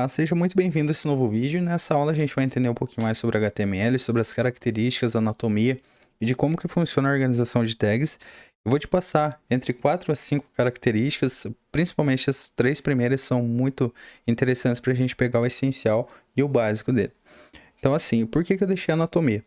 Seja muito bem-vindo a esse novo vídeo. Nessa aula a gente vai entender um pouquinho mais sobre HTML, sobre as características, anatomia e de como que funciona a organização de tags. Eu vou te passar entre 4 a 5 características, principalmente as 3 primeiras são muito interessantes para a gente pegar o essencial e o básico dele. Então assim, por que eu deixei a anatomia?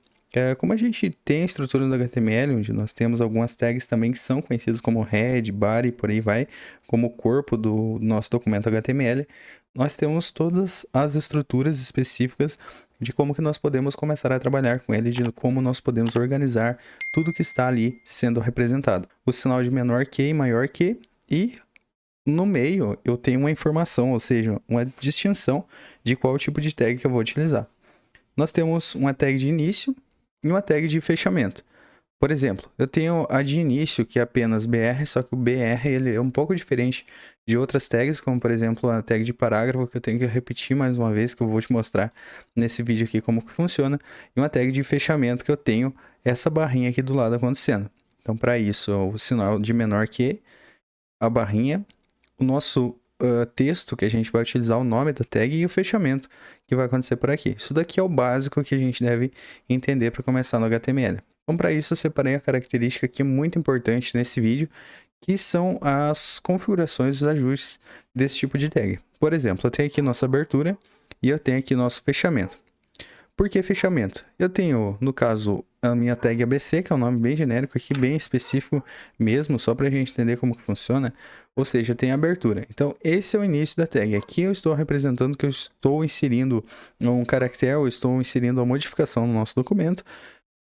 Como a gente tem a estrutura do HTML, onde nós temos algumas tags também que são conhecidas como head, body, por aí vai, como o corpo do nosso documento HTML, nós temos todas as estruturas específicas de como que nós podemos começar a trabalhar com ele, de como nós podemos organizar tudo que está ali sendo representado. O sinal de menor que e maior que, e no meio eu tenho uma informação, ou seja, uma distinção de qual tipo de tag que eu vou utilizar. Nós temos uma tag de início e uma tag de fechamento. Por exemplo, eu tenho a de início, que é apenas BR, só que o BR ele é um pouco diferente de outras tags, como por exemplo a tag de parágrafo, que eu tenho que repetir mais uma vez, que eu vou te mostrar nesse vídeo aqui como que funciona, e uma tag de fechamento, que eu tenho essa barrinha aqui do lado acontecendo. Então, para isso, o sinal de menor que, a barrinha, o nosso texto, que a gente vai utilizar o nome da tag, e o fechamento, que vai acontecer por aqui. Isso daqui é o básico que a gente deve entender para começar no HTML. Então, para isso, eu separei a característica que é muito importante nesse vídeo, que são as configurações dos ajustes desse tipo de tag. Por exemplo, eu tenho aqui nossa abertura e eu tenho aqui nosso fechamento. Por que fechamento? Eu tenho, no caso, a minha tag ABC, que é um nome bem genérico aqui, bem específico mesmo, só para a gente entender como que funciona. Ou seja, tem abertura. Então, esse é o início da tag. Aqui eu estou representando que eu estou inserindo um caractere, eu estou inserindo uma modificação no nosso documento.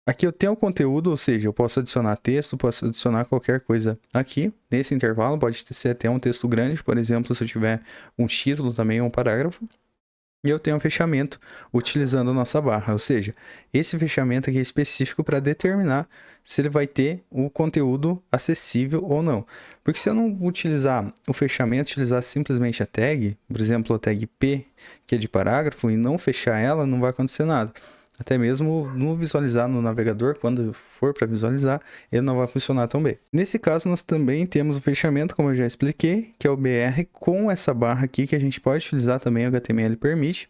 Aqui eu tenho o conteúdo, ou seja, eu posso adicionar texto, posso adicionar qualquer coisa aqui. Nesse intervalo pode ser até um texto grande, por exemplo, se eu tiver um título também, um parágrafo. E eu tenho um fechamento utilizando a nossa barra, ou seja, esse fechamento aqui é específico para determinar se ele vai ter o conteúdo acessível ou não. Porque se eu não utilizar o fechamento, utilizar simplesmente a tag, por exemplo, a tag P, que é de parágrafo, e não fechar ela, não vai acontecer nada. Até mesmo no visualizar no navegador, quando for para visualizar, ele não vai funcionar tão bem. Nesse caso, nós também temos o fechamento, como eu já expliquei, que é o BR com essa barra aqui, que a gente pode utilizar também o HTML permite.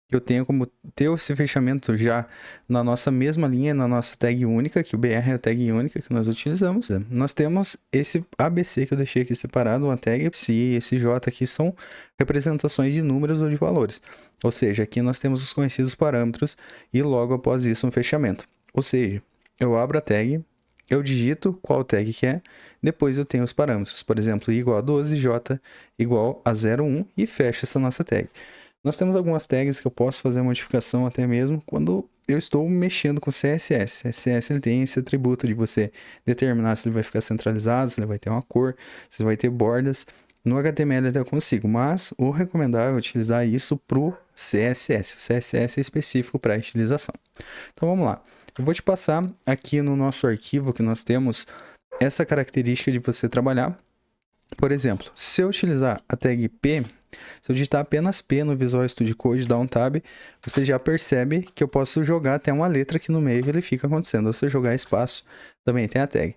Eu tenho como ter esse fechamento já na nossa mesma linha, na nossa tag única, que o BR é a tag única que nós utilizamos. Nós temos esse ABC que eu deixei aqui separado, uma tag, esse J aqui são representações de números ou de valores. Ou seja, aqui nós temos os conhecidos parâmetros e logo após isso um fechamento. Ou seja, eu abro a tag, eu digito qual tag que é, depois eu tenho os parâmetros, por exemplo, I igual a 12, J igual a 01 e fecho essa nossa tag. Nós temos algumas tags que eu posso fazer modificação até mesmo quando eu estou mexendo com CSS. CSS ele tem esse atributo de você determinar se ele vai ficar centralizado, se ele vai ter uma cor, se ele vai ter bordas. No HTML até eu consigo, mas o recomendável é utilizar isso para o CSS. O CSS é específico para a utilização. Então vamos lá. Eu vou te passar aqui no nosso arquivo que nós temos essa característica de você trabalhar. Por exemplo, se eu utilizar a tag P, se eu digitar apenas P no Visual Studio Code, dar um tab, você já percebe que eu posso jogar até uma letra aqui no meio que ele fica acontecendo. Ou se eu jogar espaço, também tem a tag.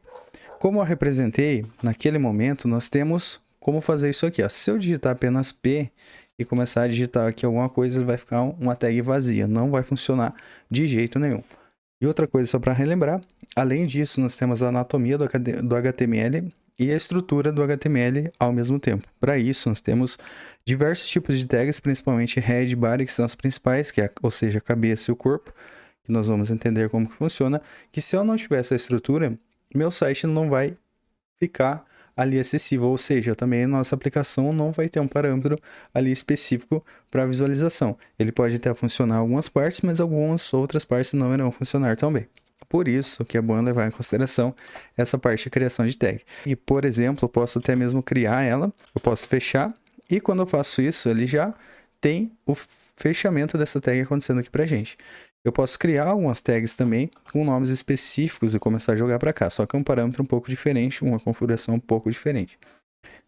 Como eu representei, naquele momento, nós temos como fazer isso aqui. Ó. Se eu digitar apenas P e começar a digitar aqui alguma coisa, vai ficar uma tag vazia. Não vai funcionar de jeito nenhum. E outra coisa, só para relembrar, além disso, nós temos a anatomia do HTML e a estrutura do HTML ao mesmo tempo. Para isso, nós temos diversos tipos de tags, principalmente head e body, que são as principais, que é, ou seja, a cabeça e o corpo, que nós vamos entender como que funciona, que se eu não tiver essa estrutura, meu site não vai ficar ali acessível, ou seja, também a nossa aplicação não vai ter um parâmetro ali específico para visualização. Ele pode até funcionar em algumas partes, mas algumas outras partes não irão funcionar também. Por isso que é bom levar em consideração essa parte de criação de tag. E, por exemplo, eu posso até mesmo criar ela, eu posso fechar, e quando eu faço isso, ele já tem o fechamento dessa tag acontecendo aqui pra gente. Eu posso criar algumas tags também com nomes específicos e começar a jogar para cá, só que é um parâmetro um pouco diferente, uma configuração um pouco diferente.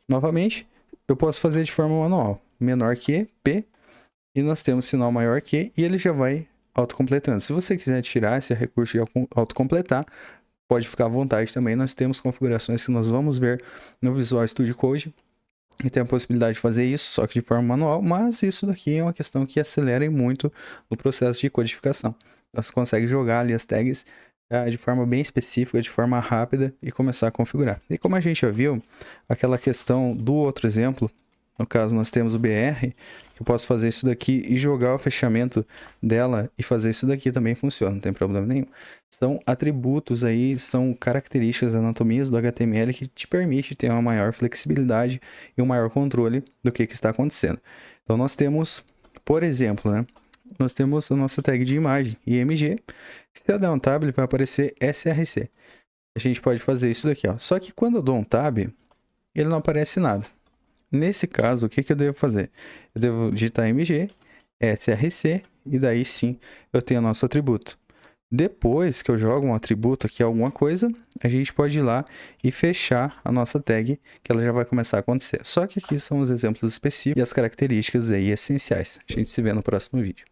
Novamente, eu posso fazer de forma manual, menor que P, e nós temos sinal maior que, e ele já vai autocompletando. Se você quiser tirar esse recurso de autocompletar, pode ficar à vontade também. Nós temos configurações que nós vamos ver no Visual Studio Code, e tem a possibilidade de fazer isso, só que de forma manual, mas isso daqui é uma questão que acelera muito o processo de codificação. Então, você consegue jogar ali as tags de forma bem específica, de forma rápida e começar a configurar. E como a gente já viu, aquela questão do outro exemplo, no caso nós temos o BR, que eu posso fazer isso daqui e jogar o fechamento dela e fazer isso daqui também funciona, não tem problema nenhum. São atributos aí, são características, anatomias do HTML que te permite ter uma maior flexibilidade e um maior controle do que está acontecendo. Então nós temos, por exemplo, né? Nós temos a nossa tag de imagem, IMG. Se eu der um tab, ele vai aparecer SRC. A gente pode fazer isso daqui, ó. Só que quando eu dou um tab, ele não aparece nada. Nesse caso, o que eu devo fazer? Eu devo digitar MG, SRC, e daí sim eu tenho o nosso atributo. Depois que eu jogo um atributo aqui, alguma coisa, a gente pode ir lá e fechar a nossa tag, que ela já vai começar a acontecer. Só que aqui são os exemplos específicos e as características aí essenciais. A gente se vê no próximo vídeo.